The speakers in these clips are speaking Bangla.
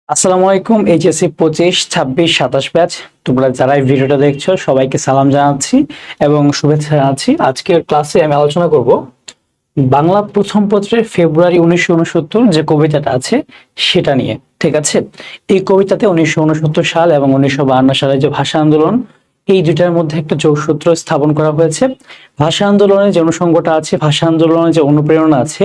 আসসালামু আলাইকুম। এইচএসসি 25, 26, 27 ব্যাচ তোমরা যারা এই ভিডিওটা দেখছো সবাইকে সালাম জানাচ্ছি এবং শুভেচ্ছা জানাচ্ছি। আজকের ক্লাসে আমি আলোচনা করব বাংলা প্রথম পত্রের ফেব্রুয়ারি 1969 যে কবিতাটা আছে সেটা নিয়ে। ঠিক আছে, এই কবিতাতে 1969 সাল এবং 1952 সালে যে ভাষা আন্দোলন, এই দুইটার মধ্যে একটা যোগসূত্র স্থাপন করা হয়েছে। ভাষা আন্দোলনের যে অনুষঙ্গটা আছে, ভাষা আন্দোলনের যে অনুপ্রেরণা আছে,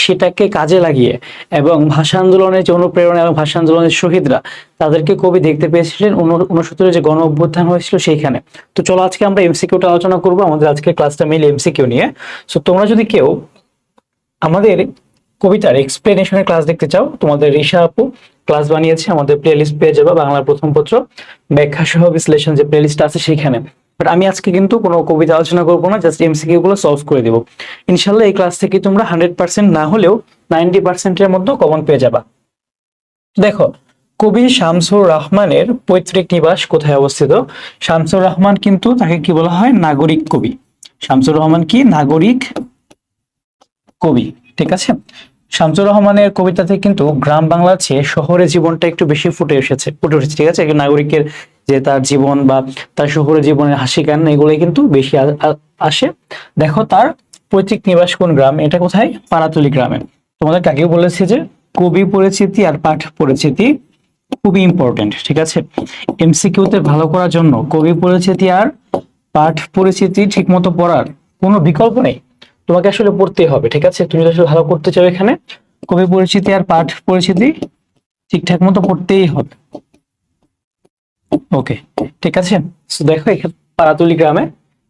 সেটাকে কাজে লাগিয়ে এবং ভাষা আন্দোলনের যে অনুপ্রেরণা এবং ভাষা আন্দোলনের শহীদরা তাদেরকে কবি দেখতে পেয়েছিলেন 69 যে গণ অভ্যুত্থান হয়েছিল সেইখানে। তো চলো আজকে আমরা এমসিকিউটা আলোচনা করবো। আমাদের আজকের ক্লাসটা মেইন এমসিকিউ নিয়ে। সো তোমরা যদি কেউ আমাদের কবিতার এক্সপ্লেনেশনের ক্লাস দেখতে চাও, তোমাদের রিশা আপু ক্লাস বানিয়েছে, আমাদের প্লেলিস্ট পেয়ে যাবে বাংলার প্রথম পত্র ব্যাখ্যা সহ বিশ্লেষণ যে প্লেলিস্ট আছে সেখানে। বাট আমি আজকে কিন্তু কোনো কবিতা আলোচনা করবো না, জাস্ট এমসিকিউ গুলো সলভ করে দেবো। ইনশাল্লাহ এই ক্লাস থেকে তোমরা 100% না হলেও 90%-এর মধ্যে কমন পেয়ে যাবা। দেখো, কবি শামসুর রহমানের পৈতৃক নিবাস কোথায় অবস্থিত? শামসুর রহমান কিন্তু তাকে কি বলা হয়? নাগরিক কবি। শামসুর রহমান কি নাগরিক কবি। ঠিক আছে, শামসুর রহমানের কবিতাতে কিন্তু গ্রাম বাংলার চেয়ে শহরের জীবনটা একটু বেশি ফুটে উঠেছে। ঠিক আছে, একজন নাগরিকের যে তার জীবন বা তার শহরের জীবনের হাসি কান্না এগুলো কিন্তু বেশি আসে। দেখো, তার পৈতৃক নিবাস কোন গ্রাম? এটা কোথায়? পাড়াতলি গ্রামে। তোমাদের আগেও বলেছি যে কবি পরিচিতি আর পাঠ পরিচিতি খুবই ইম্পর্টেন্ট। ঠিক আছে, এমসিকিউ তে ভালো করার জন্য কবি পরিচিতি আর পাঠ পরিচিতি ঠিক মতো পড়ার কোনো বিকল্প নেই, তোমাকে আসলে পড়তেই হবে। ঠিক আছে, তুমি যদি আসলে ভালো করতে চাও এখানে কবি পরিচিতি আর পাঠ পরিচিতি ঠিকঠাক মতো পড়তেই হবে। ওকে, ঠিক আছে। সো দেখো, এখানে পাড়াতলি গ্রামে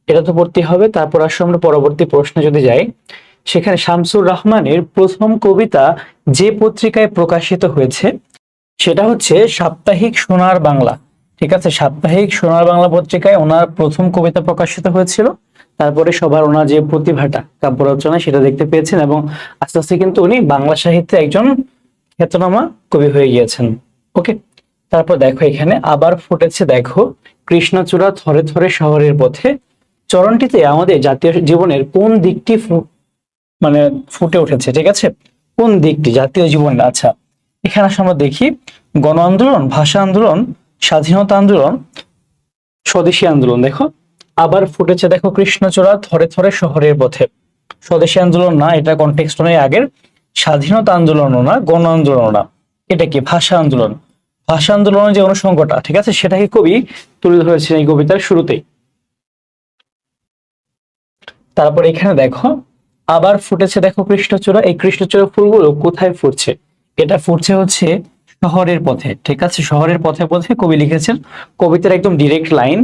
এটা তো পড়তেই হবে। তারপর আসলে আমরা পরবর্তী প্রশ্নে যদি যাই, সেখানে শামসুর রহমানের প্রথম কবিতা যে পত্রিকায় প্রকাশিত হয়েছে সেটা হচ্ছে সাপ্তাহিক সোনার বাংলা। ঠিক আছে, সাপ্তাহিক সোনার বাংলা পত্রিকায় ওনার প্রথম কবিতা প্রকাশিত হয়েছিল। তারপরে সবার ওনার যে প্রতিভাটা কাব্য রচনা সেটা দেখতে পেয়েছেন এবং আস্তে আস্তে কিন্তু উনি বাংলা সাহিত্যে একজন খ্যাতনামা কবি হয়ে গিয়েছেন। ওকে, তারপর দেখো এখানে আবার ফুটেছে দেখো কৃষ্ণচূড়া থরে থরে শহরের পথে। চরণটিতে আমাদের জাতীয় জীবনের কোন দিকটি মানে ফুটে উঠেছে? ঠিক আছে, কোন দিকটি জাতীয় জীবনের? আচ্ছা, এখানে আসলে আমরা দেখি গণ আন্দোলন, ভাষা আন্দোলন, স্বাধীনতা আন্দোলন, স্বদেশী আন্দোলন। দেখো আবার ফুটেছে দেখো কৃষ্ণচূড়া থরে থরে শহরের পথে। স্বদেশী আন্দোলন না, এটা কনটেক্সট নয় আগের। স্বাধীনতা আন্দোলনও না, গণ আন্দোলনও না। এটা কি? ভাষা আন্দোলন। ভাষা আন্দোলনের যে অনুষঙ্গটা, ঠিক আছে, সেটাকে কবি তুলে ধরেছেন এই কবিতার শুরুতেই। তারপর এখানে দেখো আবার ফুটেছে দেখো কৃষ্ণচূড়া। এই কৃষ্ণচূড়া ফুলগুলো কোথায় ফুটছে? এটা ফুটছে হচ্ছে শহরের পথে। ঠিক আছে, শহরের পথে পথে কবি লিখেছেন। কবিতার একদম ডিরেক্ট লাইন।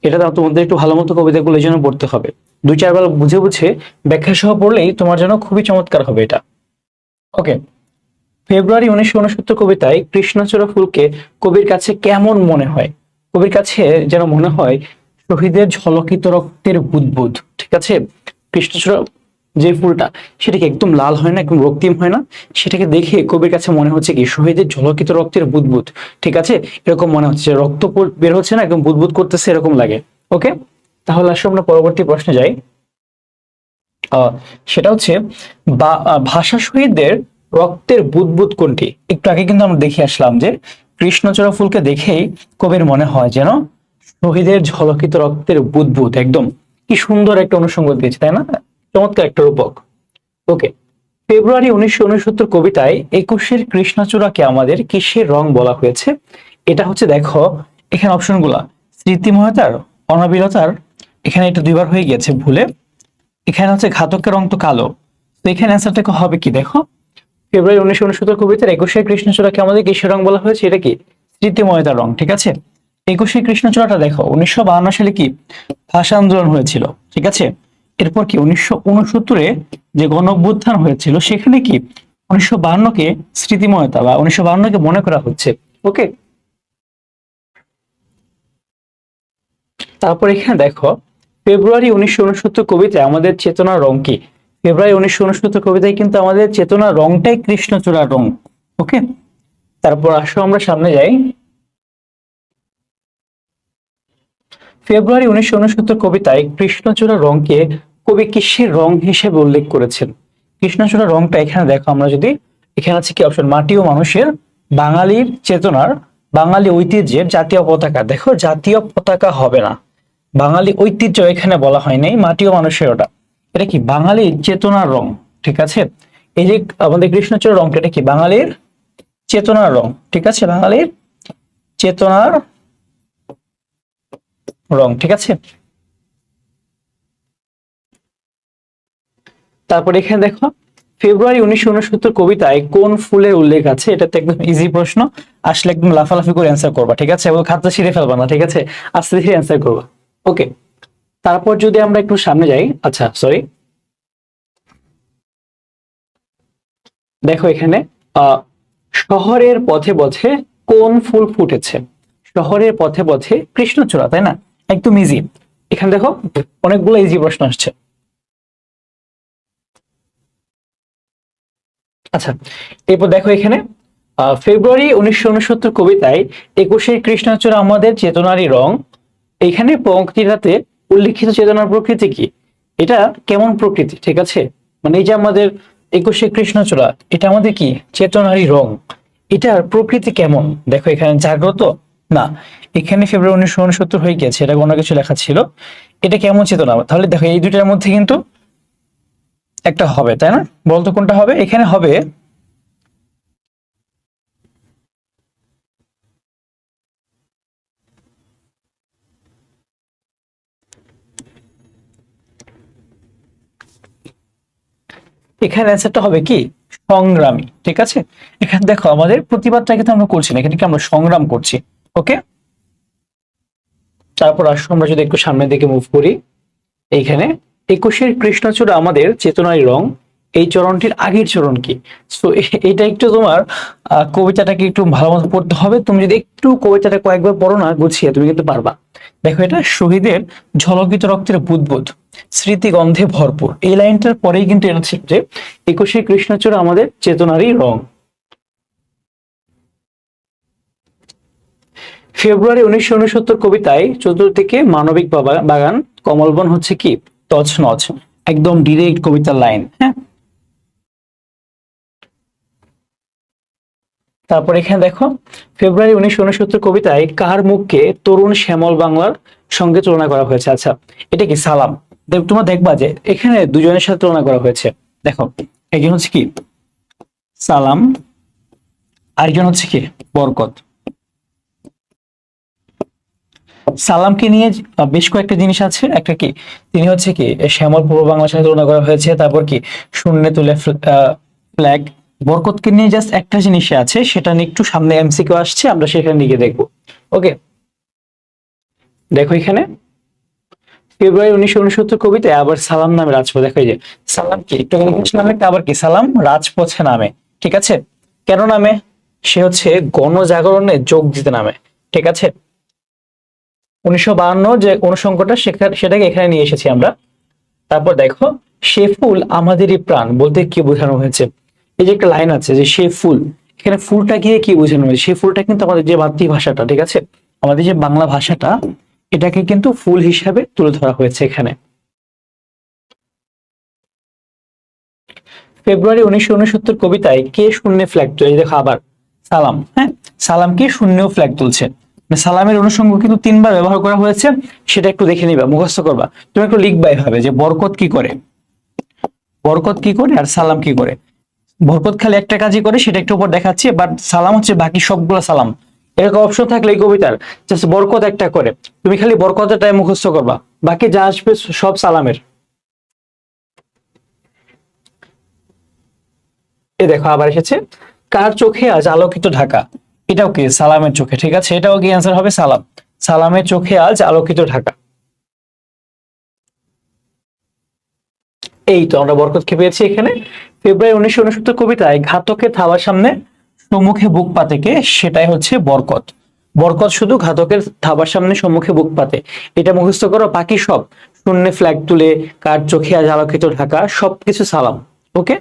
এটা তোমাদের একটু ভালো মতো কবিতাগুলো এই জন্য পড়তে হবে, 2-4 বার বুঝে বুঝে ব্যাখ্যা সহ পড়লেই তোমার জন্য খুবই চমৎকার হবে এটা। ওকে, ফেব্রুয়ারি 1969 কবিতায় কৃষ্ণচূড়া ফুলকে কবির কাছে কেমন মনে হয়? কবির কাছে যেন মনে হয় শহীদের ঝলকিত রক্তের বুদবুদ। ঠিক আছে, কৃষ্ণচূড়া যে ফুলটা সেটাকে একদম লাল হয় না, একদম রক্তিম হয় না, সেটাকে দেখে কবির কাছে মনে হচ্ছে কি শহীদের ঝলকিত রক্তের বুদবুদ। ঠিক আছে, এরকম মনে হচ্ছে রক্ত বের হচ্ছে না, একদম বুদবুদ করতেছে এরকম লাগে। ওকে, তাহলে আসলে আমরা পরবর্তী প্রশ্নে যাই। সেটা হচ্ছে ভাষা শহীদদের রক্তের বুদবুদ কোনটি? একটু আগে কিন্তু আমরা দেখে আসলাম যে কৃষ্ণচূড়া ফুলকে দেখেই কবির মনে হয় যেন শহীদের ঝলকিত রক্তের বুদবুদ। একদম কি সুন্দর একটা অনুষঙ্গ দিয়েছে, তাই না? চমৎকার একটা রূপক। ওকে, ফেব্রুয়ারি 1969 কবিতায় 21-এর কৃষ্ণচূড়াকে আমাদের কিসের রং বলা হয়েছে? এটা হচ্ছে দেখো এখানে অপশনগুলা স্মৃতিময়তার, অনাবিলতার, এখানে এটা 2বার হয়ে গিয়েছে ভুলে। এখানে হচ্ছে ঘাতকের রং তো কালো, তো এখানে অ্যান্সারটা হবে কি? দেখো, ফেব্রুয়ারি 1969 কবিতার 21-এর কৃষ্ণচূড়াকে আমাদের কিসের রং বলা হয়েছে? এটা কি? স্মৃতিময়তার রং। ঠিক আছে, 21-এর কৃষ্ণচূড়াটা দেখো 1952 সালে কি ভাষা আন্দোলন হয়েছিল। ঠিক আছে, এরপর কি 1969-এ যে গণ অভ্যুত্থান হয়েছিল সেখানে কি 1952-কে স্মৃতিময়তা বা 1952-কে মনে করা হচ্ছে। ওকে, তারপর এখানে দেখো ফেব্রুয়ারি 1969 কবিতায় আমাদের চেতনার রং কি? ফেব্রুয়ারি 1969 কবিতায় কিন্তু আমাদের চেতনার রংটাই কৃষ্ণচূড়ার রং। ওকে, তারপর আসো আমরা সামনে যাই। ফেব্রুয়ারি 1969 কবিতায় কৃষ্ণচূড়া রংকে কবি কিসের রং হিসেবে উল্লেখ করেছেন? কৃষ্ণচূড়া রংটা এখানে দেখো আমরা যদি, এখানে আছে কি অপশন মাটি ও মানুষের বাঙালির চেতনার, বাঙালি ঐতিহ্যের জাতীয় পতাকা। দেখো জাতীয় পতাকা হবে না, বাঙালি ঐতিহ্য এখানে বলা হয় নাই, মাটিও মানুষের ওটা। এটা কি বাঙালির চেতনার রং, ঠিক আছে। এই যে আমাদের কৃষ্ণচূড়া রংটা, এটা কি বাঙালির চেতনার রং, ঠিক আছে, বাঙালির চেতনার রং, ঠিক আছে। তারপর এখানে দেখো ফেব্রুয়ারি 1969 কবিতায় কোন ফুলের উল্লেখ আছে? এটা তো একদম ইজি প্রশ্ন, আসলে একদম লাফালাফি করে অ্যান্সার করবা, ঠিক আছে, এবং খাতা ছিঁড়ে ফেলবা না, ঠিক আছে, আস্তে ধীরে অ্যান্সার করবা। ওকে, তারপর যদি আমরা একটু সামনে যাই, আচ্ছা সরি, দেখো এখানে শহরের পথে পথে কোন ফুল ফুটেছে? শহরের পথে পথে কৃষ্ণচূড়া, তাই না, একদম ইজি। এখানে দেখো অনেকগুলো ইজি প্রশ্ন আসছে। আচ্ছা, এরপর দেখো এখানে ফেব্রুয়ারি 1969 কবিতায় 21 কৃষ্ণচূড়া আমাদের চেতনারই রং, এখানে পংক্তিটাতে উল্লিখিত চেতনার প্রকৃতি কি? এটা কেমন প্রকৃতি, ঠিক আছে, মানে এই যে আমাদের 21 কৃষ্ণচূড়া, এটা আমাদের কি চেতনারই রং, এটার প্রকৃতি কেমন? দেখো এখানে জাগ্রত না, এখানে ফেব্রুয়ারি 1969 হয়ে গেছে, এটা কোনো কিছু লেখা ছিল, এটা কেমন চেতনা? তাহলে দেখো এই দুইটার মধ্যে কিন্তু একটা হবে, তাই না, বলতো কোনটা হবে? এখানে হবে এখানে অ্যান্সারটা হবে কি সংগ্রামী, ঠিক আছে। এখানে দেখো আমাদের প্রতিবাদটা কিন্তু আমরা করছি না, এখানে কি আমরা সংগ্রাম করছি। ওকে, তারপর আসো আমরা যদি একটু সামনের দিকে মুভ করি, এইখানে 21 কৃষ্ণচূড়া আমাদের চেতনার রং, এই চরণটির আগের চরণ কি? তো এটা একটু তোমার কবিতাটাকে একটু ভালো মতো পড়তে হবে, তুমি যদি একটু কবিতাটা কয়েকবার পড়ো না গুছিয়ে, তুমি কিন্তু পারবা। দেখো এটা শহীদের ঝলকিত রক্তের বুদবুদ, স্মৃতিগন্ধে ভরপুর, এই লাইনটার পরেই কিন্তু এটা ছিল যে 21 কৃষ্ণচূড়া আমাদের চেতনারই রং। ফেব্রুয়ারি 1969 কবিতায় চতুর্দিকে মানবিক বাগান, কমলবন হচ্ছে কি তছনছ, একদম ডিরেক্ট কবিতার লাইন, হ্যাঁ। তারপর এখানে দেখো ফেব্রুয়ারি 1969 কবিতায় কার মুখকে তরুণ শ্যামল বাংলার সঙ্গে তুলনা করা হয়েছে? আচ্ছা, এটা কি সালাম। তোমরা দেখবা যে এখানে দুজনের সাথে তুলনা করা হয়েছে। দেখো একজন হচ্ছে কি সালাম, আরেকজন হচ্ছে কি বরকত। সালামকে নিয়ে বেশ কয়েকটা জিনিস আছে, একটা কি তিনি হচ্ছে কি শ্যামল পূর্ব বাংলার সাথে তুলনা করা হয়েছে, তারপর কি শূন্যে তুলে ফ্ল্যাগ। বরকতকে নিয়ে জাস্ট একটা জিনিস আছে, সেটা নিয়ে একটু সামনে এমসিকিউ আসছে, আমরা সেখানে দিকে দেখবো। ওকে, দেখো এখানে ফেব্রুয়ারি 1969 কবিতায় আবার সালাম নামে রাজপথ, দেখো এই যে সালাম কি একটু নামে, আবার কি সালাম রাজপথে নামে, ঠিক আছে, কেন নামে? সে হচ্ছে গণজাগরণে যোগ দিতে নামে, ঠিক আছে। 1952 যে অনুসংখ্যাটা সেটাকে এখানে নিয়ে এসেছি আমরা। তারপর দেখো সে ফুল আমাদেরই প্রাণ বলতে কি বোঝানো হয়েছে? এই যে একটা লাইন আছে যে সে ফুল, এখানে ফুলটা গিয়ে কি বোঝানো হয়েছে? সে ফুলটা কিন্তু আমাদের যে মাতৃভাষাটা, ঠিক আছে, আমাদের যে বাংলা ভাষাটা, এটাকে কিন্তু ফুল হিসাবে তুলে ধরা হয়েছে এখানে। ফেব্রুয়ারি 1969 কবিতায় কে শূন্য ফ্ল্যাগ তুলে? দেখো আবার সালাম, হ্যাঁ, সালামকে শূন্য ফ্ল্যাগ তুলছে, সালামের অনুষঙ্গ কিন্তু 3বার ব্যবহার করা হয়েছে, সেটা একটু দেখে নিবা, মুখস্থ করবা, তুমি একটু লিখবা এভাবে যে বরকত কি করে, বরকত কি করে আর সালাম কি করে। বরকত খালি একটা কাজই করে, সেটা একটু উপর দেখাচ্ছি, বাট সালাম হচ্ছে বাকি সবগুলো সালাম। এরকম অপশন থাকলে এই কবিতার জাস্ট বরকত একটা করে, তুমি খালি বরকতটাই মুখস্থ করবা, বাকি যা আসবে সব সালামের। এ দেখো আবার এসেছে, কার চোখে আজ আলোকিত ঢাকা? এটাও কি সালামের চোখে, ঠিক আছে, এটাও কি অ্যান্সার হবে সালাম, সালামের চোখে আজ আলোকিত ঢাকা। এই তো আমরা বরকতকে পেয়েছি এখানে। ফেব্রুয়ারি 1969 কবিতায় ঘাতকের থাবার সামনে সম্মুখে বুক পাতে কে? সেটাই হচ্ছে বরকত। বরকত শুধু ঘাতকের থাবার সামনে সম্মুখে বুক পাতে, এটা মুখস্থ করো, বাকি সব শূন্যে ফ্ল্যাগ তুলে, কার চোখে আজ আলোকিত ঢাকা, সবকিছু সালাম। ওকে,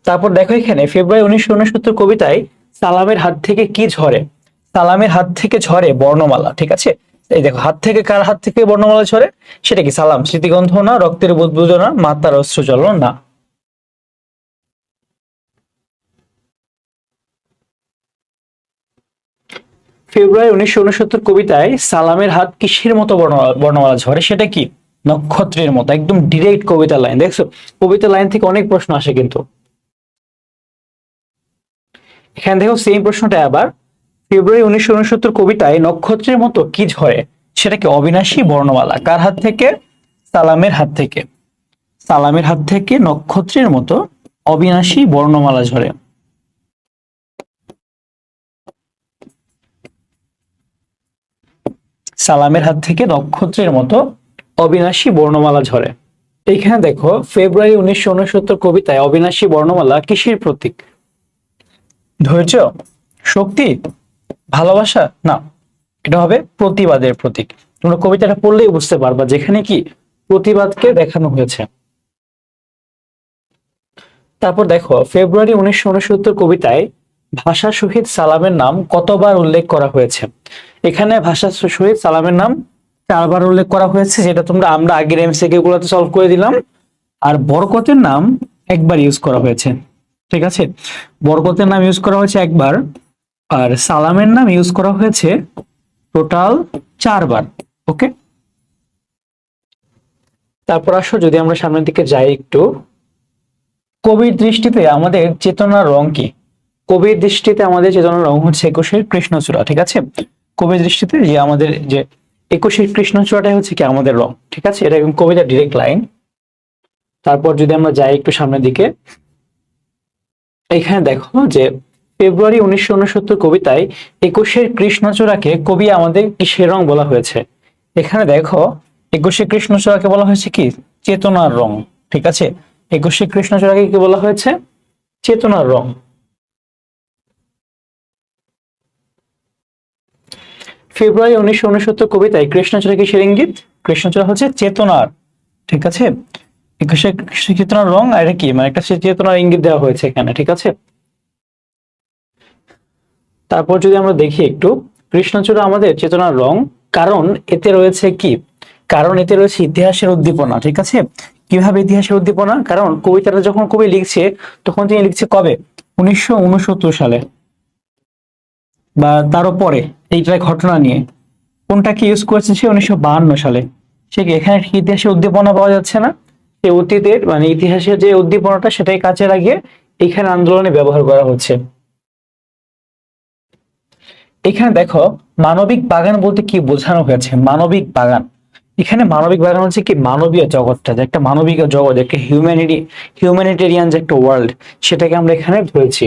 তারপর দেখো এখানে ফেব্রুয়ারি 1969 কবিতায় সালামের হাত থেকে কি ঝরে? সালামের হাত থেকে ঝরে বর্ণমালা, ঠিক আছে। এই দেখো হাত থেকে, কার হাত থেকে বর্ণমালা ঝরে? সেটা কি সালাম, স্মৃতিগন্ধ না, রক্তের বুদবুদ না, মাতার অশ্রু জল না। ফেব্রুয়ারি 1969 কবিতায় সালামের হাত কিসের মতো বর্ণমালা ঝরে, সেটা কি? নক্ষত্রের মতো। একদম ডিরেক্ট কবিতা লাইন। দেখছো, কবিতা লাইন থেকে অনেক প্রশ্ন আসে কিন্তু। এখানে দেখো সেম প্রশ্নটা আবার, ফেব্রুয়ারি 1969 কবিতায় নক্ষত্রের মতো কি ঝরে, সেটা কি? অবিনাশী বর্ণমালা। কার হাত থেকে? সালামের হাত থেকে। সালামের হাত থেকে নক্ষত্রের মতো অবিনাশী বর্ণমালা ঝরে। সালামের হাত থেকে নক্ষত্রের মতো অবিনাশী বর্ণমালা ঝরে। এইখানে দেখো ফেব্রুয়ারি 1969 কবিতায় অবিনাশী বর্ণমালা কিসের প্রতীক? ধৈর্য, শক্তি, ভালোবাসা? না, এটা হবে প্রতিবাদের প্রতীক। তোমরা কবিতাটা পড়লেই বুঝতে পারবা যেখানে কি প্রতিবাদকে দেখানো হয়েছে। তারপর দেখো ফেব্রুয়ারি 1969 কবিতায় ভাষা শহীদ সালামের নাম কতবার উল্লেখ করা হয়েছে? এখানে ভাষা শহীদ সালামের নাম 4বার উল্লেখ করা হয়েছে, যেটা আমরা আগের এমসিকিউ গুলোতে সলভ করে দিলাম। আর বরকতের নাম একবার ইউজ করা হয়েছে, ঠিক আছে? বরকতের নাম ইউজ করা হয়েছে একবার, আর সালামের নাম ইউজ করা হয়েছে টোটাল 4বার। ওকে, তারপর আসো যদি আমরা সামনের দিকে যাই একটু, কবির দৃষ্টিতে আমাদের চেতনার রং কি? কবির দৃষ্টিতে আমাদের চেতনার রং হচ্ছে 21-এর কৃষ্ণচূড়া, ঠিক আছে? কবির দৃষ্টিতে যে আমাদের যে 21-এর কৃষ্ণচূড়াটাই হচ্ছে কি আমাদের রং, ঠিক আছে? এটা একদম কবিতার ডিরেক্ট লাইন। তারপর যদি আমরা যাই একটু সামনের দিকে, এখানে দেখো যে ফেব্রুয়ারি 1969 কবিতায় 21-এর কৃষ্ণচূড়াকে কবি আমাদের কিসের রং বলা হয়েছে? এখানে দেখো 21-এর কৃষ্ণচূড়াকে বলা হয়েছে কি? চেতনার রং, ঠিক আছে? 21-এর কৃষ্ণচূড়াকে কি বলা হয়েছে? চেতনার রং। ফেব্রুয়ারি 1969 কবিতায় কৃষ্ণচূড়া কিসের ইঙ্গিত? কৃষ্ণচূড়া হচ্ছে চেতনার, ঠিক আছে? 21-এর চেতনার রং, আর এটা কি মানে একটা চেতনার ইঙ্গিত দেওয়া হয়েছে এখানে, ঠিক আছে? তারপর যদি আমরা দেখি একটু, কৃষ্ণচূড়া আমাদের চেতনার রং, কারণ এতে রয়েছে কি? কারণ এতে রয়েছে ইতিহাসের উদ্দীপনা, ঠিক আছে? কিভাবে ইতিহাসের উদ্দীপনা? কারণ কবিতাটা যখন কবি লিখছে তখন তিনি লিখছে কবে? 1969 সালে বা তারও পরে, এইটা ঘটনা নিয়ে। কোনটাকে ইউজ করেছে সে? 1952 সালে। সে কি এখানে ইতিহাসের উদ্দীপনা পাওয়া যাচ্ছে না? এই অতীতের মানে ইতিহাসের যে উদ্দীপনাটা সেটাই কাজে লাগিয়ে এখানে আন্দোলনে ব্যবহার করা হচ্ছে। এখানে দেখো মানবিক বাগান বলতে কি বোঝানো হয়েছে? মানবিক বাগান, এখানে মানবিক বাগান হচ্ছে কি মানবীয় জগৎটা, যে একটা মানবিক জগৎ, একটা হিউম্যানিটেরিয়ান যে একটা ওয়ার্ল্ড, সেটাকে আমরা এখানে ধরেছি।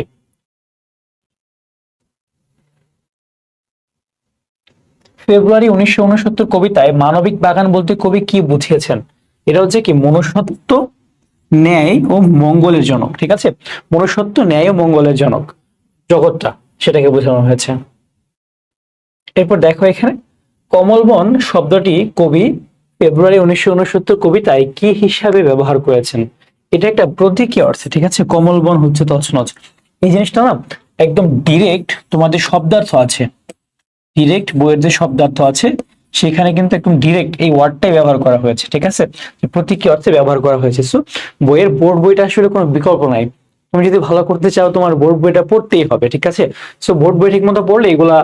ফেব্রুয়ারি 1969 কবিতায় মানবিক বাগান বলতে কবি কি বুঝিয়েছেন? এটা হচ্ছে কি মনুষ্যত্ব, ন্যায় ও মঙ্গলের জনক, ঠিক আছে? মনুষ্যত্ব, ন্যায় ও মঙ্গলের জনক জগৎটা, সেটাকে বোঝানো হয়েছে। এরপর দেখো এখানে কমলবন শব্দটি কবি ফেব্রুয়ারি 1969 কবিতায় কি হিসাবে ব্যবহার করেছেন? এটা একটা প্রতীকী অর্থে, ঠিক আছে? কমলবন হচ্ছে তছনছ। এই জিনিসটা না একদম ডিরেক্ট তোমাদের শব্দার্থ আছে, ডিরেক্ট বইয়ের যে শব্দার্থ আছে সেখানে কিন্তু একদম ডিরেক্ট এই ওয়ার্ডটাই ব্যবহার করা হয়েছে, ঠিক আছে? প্রতীকী অর্থে ব্যবহার করা হয়েছে। সো বইয়ের বোর্ড বইটা আসলে কোনো বিকল্প নাই, তুমি যদি ভালো করতে চাও তোমার বোর্ড বইটা পড়তেই হবে, ঠিক আছে? সো বোর্ড বই ঠিক মতো পড়লে এগুলা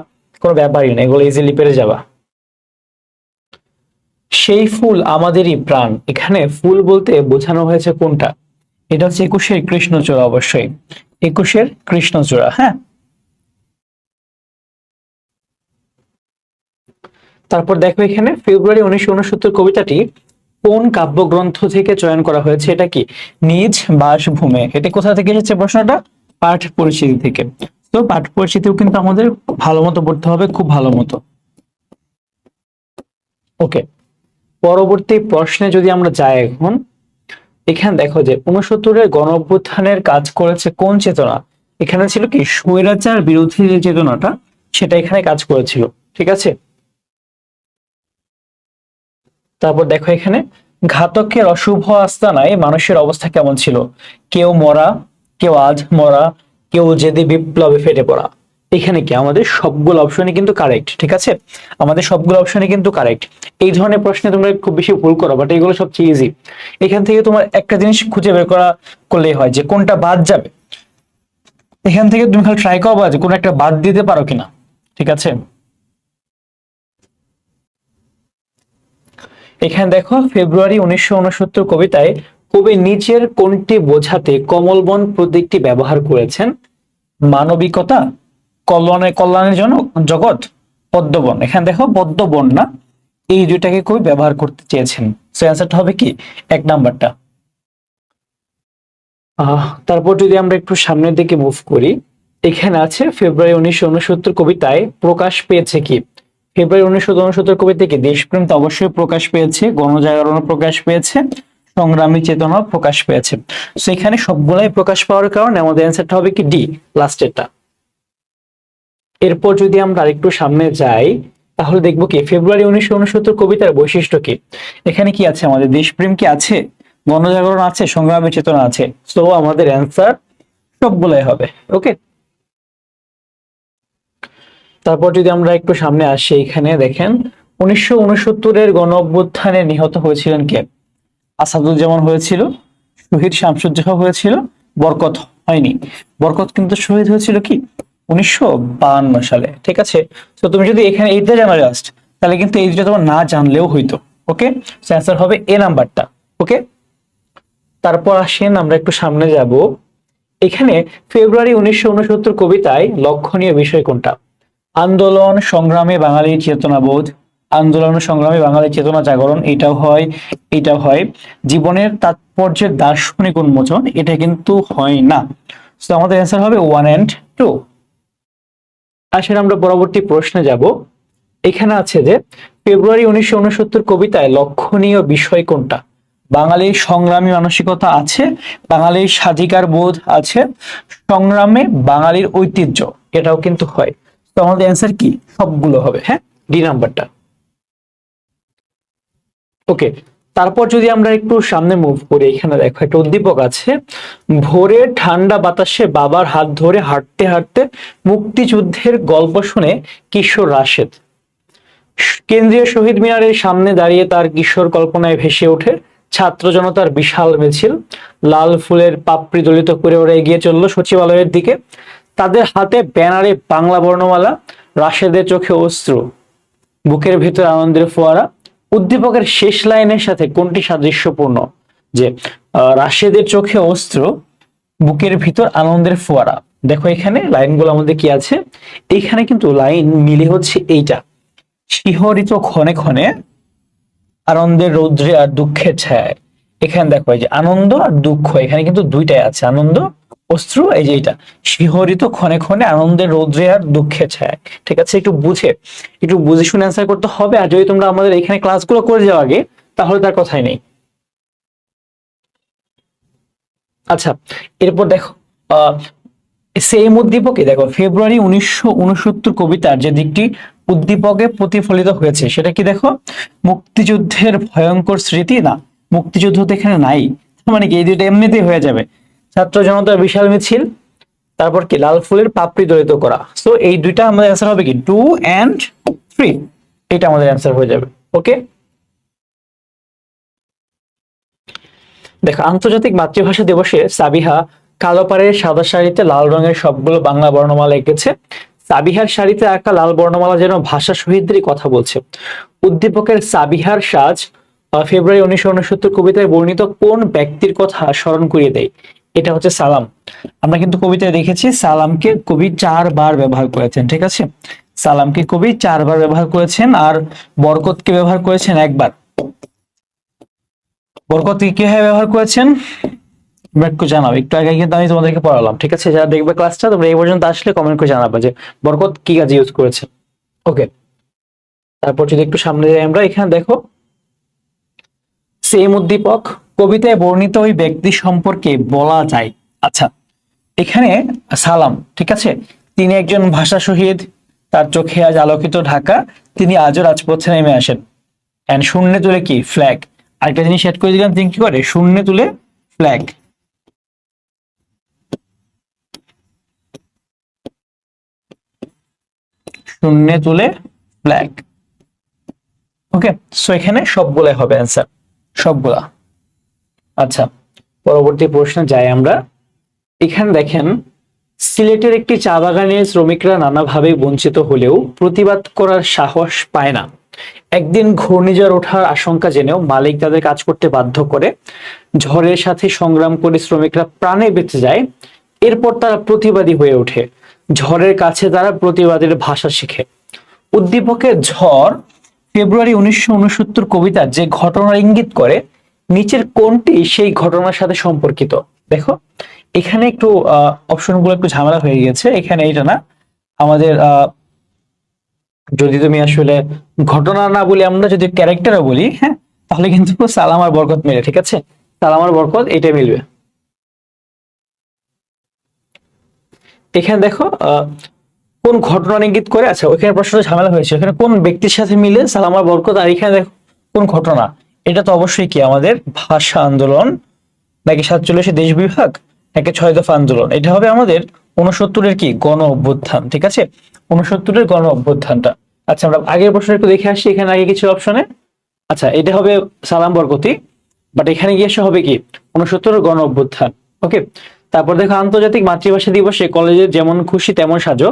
কোনো ব্যাপারই না, এগুলো ইজিলি পেরে যাবা। সেই ফুল আমাদেরই প্রাণ, এখানে ফুল বলতে বোঝানো হয়েছে কোনটা? এটা হচ্ছে 21-এর কৃষ্ণচূড়া, অবশ্যই 21-এর কৃষ্ণচূড়া। হ্যাঁ, তারপর দেখো এখানে ফেব্রুয়ারি 1969 কবিতাটি কোন কাব্যগ্রন্থ থেকে চয়ন করা হয়েছে? এটা কি নিজ বাসভূমে। এটা কোথা থেকে এসেছে প্রশ্নটা? পাঠ পরিচিতি থেকে। তো পাঠ পরিচিতিও কিন্তু আমাদের ভালো মতো পড়তে হবে, খুব ভালো মতো। ওকে, পরবর্তী প্রশ্নে যদি আমরা যাই এখন, এখানে দেখো যে 69-এর গণ অভ্যুত্থানের কাজ করেছে কোন চেতনা? এখানে ছিল কি স্বৈরাচার বিরোধী যে চেতনাটা, সেটা এখানে কাজ করেছিল, ঠিক আছে? তারপর দেখো এখানে ঘাতকের অশুভ আস্তানায় মানুষের অবস্থা কেমন ছিল? কেউ মরা, কেউ আজ মরা, কেউ জেদে বিপ্লবে ফেটে পড়া। এখানে কি আমাদের সবগুলো অপশনই কিন্তু কারেক্ট, ঠিক আছে? আমাদের সবগুলো অপশনই কিন্তু কারেক্ট। এই ধরনের প্রশ্নে তোমরা খুব বেশি ভুল করো, বাট এগুলো সবচেয়ে ইজি। এখান থেকে তোমার একটা জিনিস খুঁজে বের করা করলেই হয় যে কোনটা বাদ যাবে। এখান থেকে তুমি খালি ট্রাই করবা যে কোন একটা বাদ দিতে পারো কিনা, ঠিক আছে? এখানে দেখো ফেব্রুয়ারি 1969 কবিতায় কবি নিচের কোনটি বোঝাতে কমলবন প্রতীকটি ব্যবহার করেছেন? মানবিকতা, কল্যাণের জন্য জগৎ, পদ্মবন। এখানে দেখো পদ্মবন না, এই দুইটাকে কবি ব্যবহার করতে চেয়েছেন। সো অ্যান্সারটা হবে কি 1 নাম্বারটা। তারপর যদি আমরা একটু সামনের দিকে মুভ করি, এখানে আছে ফেব্রুয়ারি 1969 কবিতায় প্রকাশ পেয়েছে কি? ফেব্রুয়ারি 1969 কবিতায় কি দেশপ্রেম তো অবশ্যই প্রকাশ পেয়েছে, গণজাগরণ প্রকাশ পেয়েছে, সংগ্রামী চেতনা প্রকাশ পেয়েছে। সো এখানে সবগুলাই প্রকাশ পাওয়ার কারণে আমাদের অ্যান্সারটা হবে কি ডি, লাস্টেরটা। এরপর যদি আমরা আরেকটু সামনে যাই, তাহলে দেখবো কি ফেব্রুয়ারি 1969 কবিতার বৈশিষ্ট্য কি? এখানে কি আছে? আমাদের দেশপ্রেম কি আছে, গণজাগরণ আছে, সংগ্রামী চেতনা আছে। সো আমাদের অ্যান্সার সবগুলাই হবে। ওকে, তারপর যদি আমরা একটু সামনে আসি, এখানে দেখেন 1969 গণ অভ্যুত্থানে নিহত হয়েছিলেন কে? আসাদুজ্জামান হয়েছিল, শহীদ শামসুজ্জোহা হয়েছিল, বরকত হয়নি। বরকত কিন্তু শহীদ হয়েছিল কি 1952 সালে। ঠিক আছে, তো তুমি যদি এখানে এইটা জানা জাস্ট, তাহলে কিন্তু এই দুটো তোমার না জানলেও হইতো। ওকে, অ্যান্সার হবে এ নাম্বারটা। ওকে, তারপর আসেন আমরা একটু সামনে যাব। এখানে ফেব্রুয়ারি 1969 কবিতায় লক্ষণীয় বিষয় কোনটা? আন্দোলন সংগ্রামে বাঙালির চেতনাবোধ, আন্দোলন সংগ্রামে বাঙালির চেতনা জাগরণ, এটাও হয়, এটাও হয়। জীবনের তাৎপর্যের দার্শনিক উন্মোচন, এটা কিন্তু হয় না। তো আমাদের অ্যান্সার হবে 1 and 2। আসলে আমরা পরবর্তী প্রশ্নে যাব। এখানে আছে যে ফেব্রুয়ারি 1969 কবিতায় লক্ষণীয় বিষয় কোনটা? বাঙালির সংগ্রামী মানসিকতা আছে, বাঙালির স্বাধিকার বোধ আছে, সংগ্রামে বাঙালির ঐতিহ্য, এটাও কিন্তু হয়। তো আমাদের অ্যান্সার কি? সবগুলো হবে। হ্যাঁ, ডি নাম্বারটা। ওকে, তারপর যদি আমরা একটু সামনে মুভ করি, এখানে দেখো একটা উদ্দীপক আছে, ভোরে ঠান্ডা বাতাসে বাবার হাত ধরে হাঁটতে হাঁটতে মুক্তিযুদ্ধের গল্প শুনে কিশোর রাশেদ কেন্দ্রীয় শহীদ মিনারের সামনে দাঁড়িয়ে তার কিশোর কল্পনায় ভেসে ওঠে ছাত্র জনতার বিশাল মিছিল, লাল ফুলের পাপড়ি দলিত করে ওরা এগিয়ে চললো সচিবালয়ের দিকে, তাদের হাতে ব্যানারে বাংলা বর্ণমালা, রাশেদের চোখে অশ্রু, বুকের ভিতর আনন্দের ফোয়ারা। উদ্দীপকের শেষ লাইনের সাথে কোনটি সাদৃশ্যপূর্ণ? যে রাশেদের চোখে অস্ত্র, বুকের ভিতর আনন্দের ফোয়ারা। দেখো এখানে লাইনগুলো আমাদের কি আছে, এখানে কিন্তু লাইন মিলে হচ্ছে এইটা, শিহরিত ক্ষণে ক্ষণে আনন্দের রৌদ্রে আর দুঃখের ছায়। এখানে দেখো এই যে আনন্দ আর দুঃখ, এখানে কিন্তু দুইটাই আছে, আনন্দ অশ্রু, এই যে এটা শিহরিত ক্ষণে ক্ষণে আনন্দের রৌদ্রে আর দুঃখের ছায়। ঠিক আছে, একটু বুঝে শুনে অ্যান্সার করতে হবে। আর যদি তোমরা আমাদের এখানে ক্লাসগুলো করে যাও আগে, তাহলে তার কথাই নেই। আচ্ছা, এরপর দেখো সেম উদ্দীপকে দেখো ফেব্রুয়ারি 1969 কবিতার যে দিকটি উদ্দীপকে প্রতিফলিত হয়েছে সেটা কি? দেখো মুক্তিযুদ্ধের ভয়ঙ্কর স্মৃতি, না মুক্তিযুদ্ধ তো এখানে নাই, মানে কি এই দুইটা এমনিতেই হয়ে যাবে। ছাত্র জনতার বিশাল মিছিল, তারপর কি লাল ফুলের পাপড়ি দলিত করা। সো এই দুইটা আমাদের অ্যান্সার হবে কি 2 and 3, এটা আমাদের অ্যান্সার হয়ে যাবে। ওকে, দেখো আন্তর্জাতিক মাতৃভাষা দিবসে সাবিহা কালো পাড়ের সাদা শাড়িতে লাল রঙের সবগুলো বাংলা বর্ণমালা এঁকেছে। সাবিহার শাড়িতে আঁকা লাল বর্ণমালা যেন ভাষা শহীদদেরই কথা বলছে। উদ্দীপকের সাবিহার সাজ ফেব্রুয়ারি 1969 কবিতায় বর্ণিত কোন ব্যক্তির কথা স্মরণ করিয়ে দেয়? এটা হচ্ছে সালাম। আমরা কিন্তু কবিতায় দেখেছি সালামকে কবি 4 বার ব্যবহার করেছেন। ঠিক আছে, সালামকে কবি 4 বার ব্যবহার করেছেন, আর বরকতকে ব্যবহার করেছেন 1 বার। বরকত কিভাবে ব্যবহার করেছেন একটু জানাও, একটু আগে কিন্তু আমি তোমাদেরকে পড়ালাম। ঠিক আছে, যারা দেখবে ক্লাসটা তোমরা এই পর্যন্ত আসলে কমেন্ট করে জানাবে যে বরকত কি কাজে ইউজ করেছে। ওকে, তারপর যদি একটু সামনে যাই আমরা, এখানে দেখো সেম উদ্দীপক কবিতায় বর্ণিত ওই ব্যক্তি সম্পর্কে বলা যায়। আচ্ছা, এখানে সালাম, ঠিক আছে, তিনি একজন ভাষা শহীদ, তার চোখে আজ আলোকিত ঢাকা, তিনি আজও রাজপথে নেমে আসেন। এন্ড শূন্যে তুলে কি ফ্ল্যাগ, আরেকটা জিনিস অ্যাড করে দিলাম, তিনি কি করে শূন্যে তুলে ফ্ল্যাগ। শূন্যে তুলে ফ্ল্যাগ। ওকে, সো এখানে সবগুলাই হবে অ্যান্সার, সবগুলা। আচ্ছা, পরবর্তী প্রশ্নে যাই আমরা। এখানে দেখেন সিলেটের একটি চা বাগানের শ্রমিকরা নানাভাবে বঞ্চিত হলেও প্রতিবাদ করার সাহস পায় না। একদিন ঘূর্ণিঝড় ওঠার আশঙ্কা জেনেও মালিক তাদের কাজ করতে বাধ্য করে। ঝড়ের সাথে সংগ্রাম করে শ্রমিকরা প্রাণে বেঁচে যায়। এরপর তারা প্রতিবাদী হয়ে ওঠে। ঝড়ের কাছে তারা প্রতিবাদের ভাষা শিখে। উদ্দীপকের ঝড় ফেব্রুয়ারি 1969 কবিতা যে ঘটনার ইঙ্গিত করে, নিচের কোনটি সেই ঘটনার সাথে সম্পর্কিত? দেখো এখানে একটু অপশনগুলো একটু ঝামেলা হয়ে গেছে। এখানে এটা না, আমাদের যদি তুমি আসলে ঘটনা না বলি, আমরা যদি ক্যারেক্টারও বলি, হ্যাঁ, তাহলে কিন্তু সালাম আর বরকত মিলে, ঠিক আছে? সালাম আর বরকত এটা মিলবে। এখানে দেখো কোন ঘটনা ইঙ্গিত করে, আচ্ছা ওইখানে প্রশ্নটা ঝামেলা হয়েছে, এখানে কোন ব্যক্তির সাথে মিলে সালাম আর বরকত, আর এখানে দেখো কোন ঘটনা। এটা তো অবশ্যই কি আমাদের ভাষা আন্দোলন, নাকি 47 দেশ বিভাগ, নাকি 6 দফা আন্দোলন? এটা হবে আমাদের 69-এর কি গণ অভ্যুত্থান, ঠিক আছে? 69-এর গণ অভ্যুত্থানটা। আচ্ছা আমরা আগের প্রশ্ন একটু দেখে আসি, এখানে আগে কিছু অপশনে। আচ্ছা এটা হবে সালাম বরকতি, বাট এখানে গিয়ে এসে হবে কি 69-এর গণ অভ্যুত্থান। ওকে, তারপর দেখো আন্তর্জাতিক মাতৃভাষা দিবসে কলেজে যেমন খুশি তেমন সাজো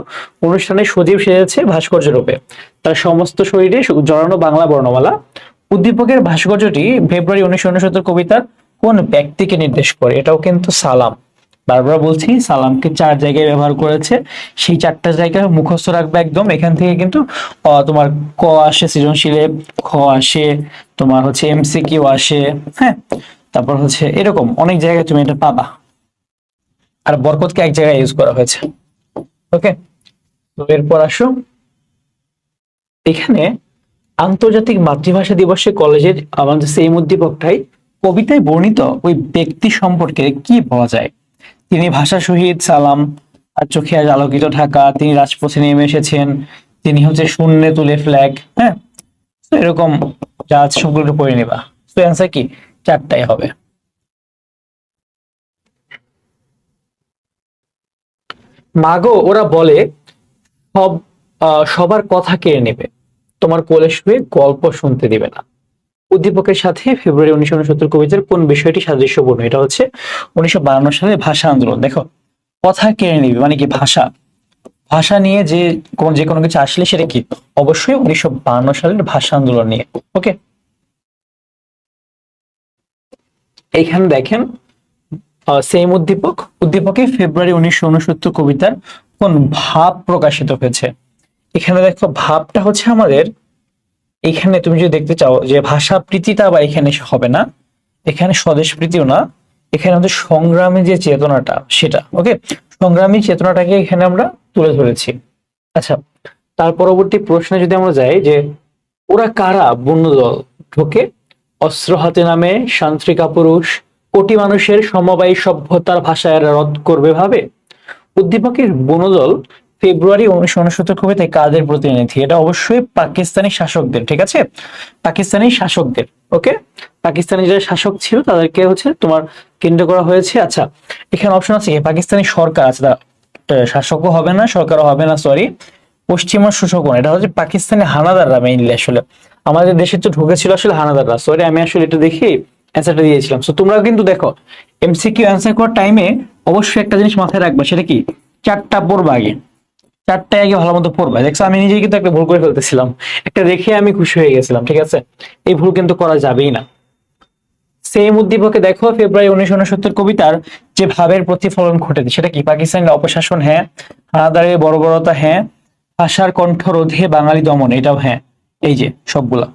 অনুষ্ঠানে সজীব সেজেছে ভাস্কর্য রূপে, তার সমস্ত শরীরে জড়ানো বাংলা বর্ণমালা। উদ্দীপকের ভাস্কর্যটি ফেব্রুয়ারি 1969 কবিতার কোন ব্যক্তিকে নির্দেশ করে? এটাও কিন্তু সালাম। বারবার বলছি সালামকে 4 জায়গায় ব্যবহার করেছে, সেই 4টা জায়গায় মুখস্থ রাখবে একদম। এখান থেকে কিন্তু তোমার ক আসে সৃজনশীলে, খ আসে, তোমার হচ্ছে এমসিকিউ আসে, হ্যাঁ, তারপর হচ্ছে এরকম অনেক জায়গায় তুমি এটা পাবা। আর বরকতকে এক জায়গায় ইউজ করা হয়েছে। ওকে, তো এরপর আসো, এখানে আন্তর্জাতিক মাতৃভাষা দিবসে কলেজের আমাদের সেই উদ্দীপকটাই কবিতায় বর্ণিত ওই ব্যক্তি সম্পর্কে কি বলা যায়? তিনি ভাষা শহীদ সালাম, আর চোখে আজ আলোকিত ঢাকা, তিনি রাজপথে নেমে এসেছেন, তিনি হচ্ছে শূন্যে তুলে ফ্ল্যাগ, হ্যাঁ, তো এরকম যা আছে সবগুলো পড়ে নিবা। তো অ্যান্সার কি 4টাই হবে। মাগো ওরা বলে সব সবার কথা কেড়ে নেবে, তোমার কোলে শুয়ে গল্প শুনতে দিবে না। উদ্দীপকের সাথে ফেব্রুয়ারি 1969 কবিতার কোন বিষয়টি সাদৃশ্যপূর্ণ? এটা হচ্ছে 1952 সালে ভাষা আন্দোলন। দেখো কথা কেড়ে নিবে মানে কি, ভাষা, ভাষা নিয়ে যে কোনো কিছু আসলে সেটা কি অবশ্যই 1952 সালের ভাষা আন্দোলন নিয়ে। ওকে, এইখানে দেখেন সেম উদ্দীপকে ফেব্রুয়ারি 1969 কবিতার কোন ভাব প্রকাশিত হয়েছে? এখানে দেখো ভাবটা হচ্ছে আমাদের, এখানে তুমি যদি দেখতে চাও যে ভাষা প্রীতিটা বা এখানে হবে না, এখানে স্বদেশ প্রীতিও না, এখানে আমাদের সংগ্রামী যে চেতনাটা সেটা। ওকে, সংগ্রামী চেতনাটাকে এখানে আমরা তুলে ধরেছি। আচ্ছা, তার পরবর্তী প্রশ্নে যদি আমরা যাই যে ওরা কারা বন্যদল ঢোকে, অস্ত্র হাতে নামে শান্ত্রিকা পুরুষ, কোটি মানুষের সমবায়ী সভ্যতার ভাষায় রদ করবে ভাবে। উদ্দীপকের বনদল ফেব্রুয়ারি 1969 কবিতায় কাদের প্রতিনিধি? এটা অবশ্যই পাকিস্তানি শাসকদের, ঠিক আছে? পাকিস্তানি শাসকদের। ওকে, পাকিস্তানি যারা শাসক ছিল তাদেরকে হচ্ছে তোমার কেন্দ্র করা হয়েছে। আচ্ছা এখানে অপশন আছে পাকিস্তানি সরকার আছে, শাসকও হবে না সরকারও হবে না, সরি, পশ্চিমা শোষক। এটা হচ্ছে পাকিস্তানি হানাদাররা মেইনলি, আসলে আমাদের দেশে তো ঢুকেছিল আসলে হানাদাররা। সরি আমি আসলে এটা দেখি অ্যান্সারটা দিয়েছিলাম। সো তোমরা কিন্তু দেখো এমসিকিউ অ্যান্সার করার টাইমে অবশ্যই একটা জিনিস মাথায় রাখবা, সেটা কি 4টা পড়বা আগে, 4টায় আগে ভালো মতো পড়বা। দেখছো আমি নিজেই কিন্তু একটা ভুল করে ফেলতেছিলাম, একটা দেখে আমি খুশি হয়ে গেছিলাম, ঠিক আছে? এই ভুল কিন্তু করা যাবেই না। সেম উদ্দীপকে দেখো ফেব্রুয়ারি 1969 কবিতার যে ভাবের প্রতিফলন ঘটেছে সেটা কি? পাকিস্তানের অপশাসন, হ্যাঁ, হানাদারের বর্বরতা, হ্যাঁ, ভাষার কণ্ঠ রোধে বাঙালি দমন, এটাও হ্যাঁ। এই যে সবগুলা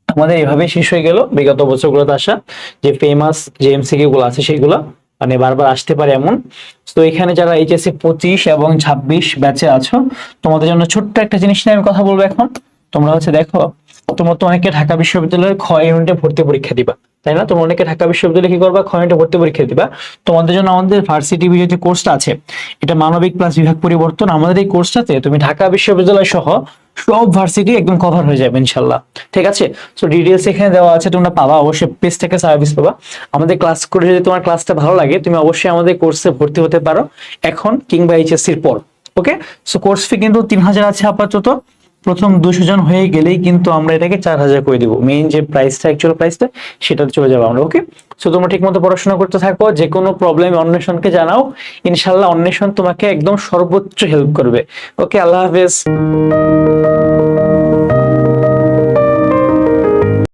আমাদের এভাবে শেষ হয়ে গেল বিগত বছরগুলোতে আসা যে ফেমাস যে এমসিকিউ গুলো আছে সেগুলো, মানে বারবার আসতে পারে এমন। তো এখানে যারা এইচএসসি 25 এবং 26 ব্যাচে আছো, তোমাদের জন্য ছোট্ট একটা জিনিস নিয়ে আমি কথা বলবো এখন। তোমরা হচ্ছে দেখো, তোমরা তো অনেকে ঢাকা বিশ্ববিদ্যালয়ের খ ইউনিটে ভর্তি পরীক্ষা দিবা, তাই না? তোমরা অনেকে ঢাকা বিশ্ববিদ্যালয়ে কি করবা, খ ইউনিটে ভর্তি পরীক্ষা দিবা। তোমাদের জন্য আমাদের ভার্সিটি যে কোর্সটা আছে, এটা মানবিক প্লাস বিভাগ পরিবর্তন। আমাদের এই কোর্সটাতে তুমি ঢাকা বিশ্ববিদ্যালয় সহ সব ভার্সিটি একদম কভার হয়ে যাবে ইনশাল্লাহ, ঠিক আছে? সো ডিটেইলস এখানে দেওয়া আছে, তোমরা পাবা, অবশ্যই পেজ থেকে সার্ভিস পাবা। আমাদের ক্লাস করে যদি তোমার ক্লাসটা ভালো লাগে, তুমি অবশ্যই আমাদের কোর্সে ভর্তি হতে পারো এখন কিংবা এইচএসসির পর। ওকে, সো কোর্স ফি কিন্তু 3000 আছে আপাতত। প্রথম 200 জন হয়ে গেলেই কিন্তু আমরা এটাকে 4000 করে দিব। মেইন যে প্রাইসটা, অ্যাকচুয়াল প্রাইসটা, সেটাতে চলে যাবো আমরা। ওকে, সো তোমরা ঠিক মতো পড়াশোনা করতে থাকো, যে কোনো প্রবলেম অন্বেষণকে জানাও, ইনশাল্লাহ অন্বেষণ তোমাকে একদম সর্বোচ্চ হেল্প করবে। ওকে, আল্লাহ হাফেজ।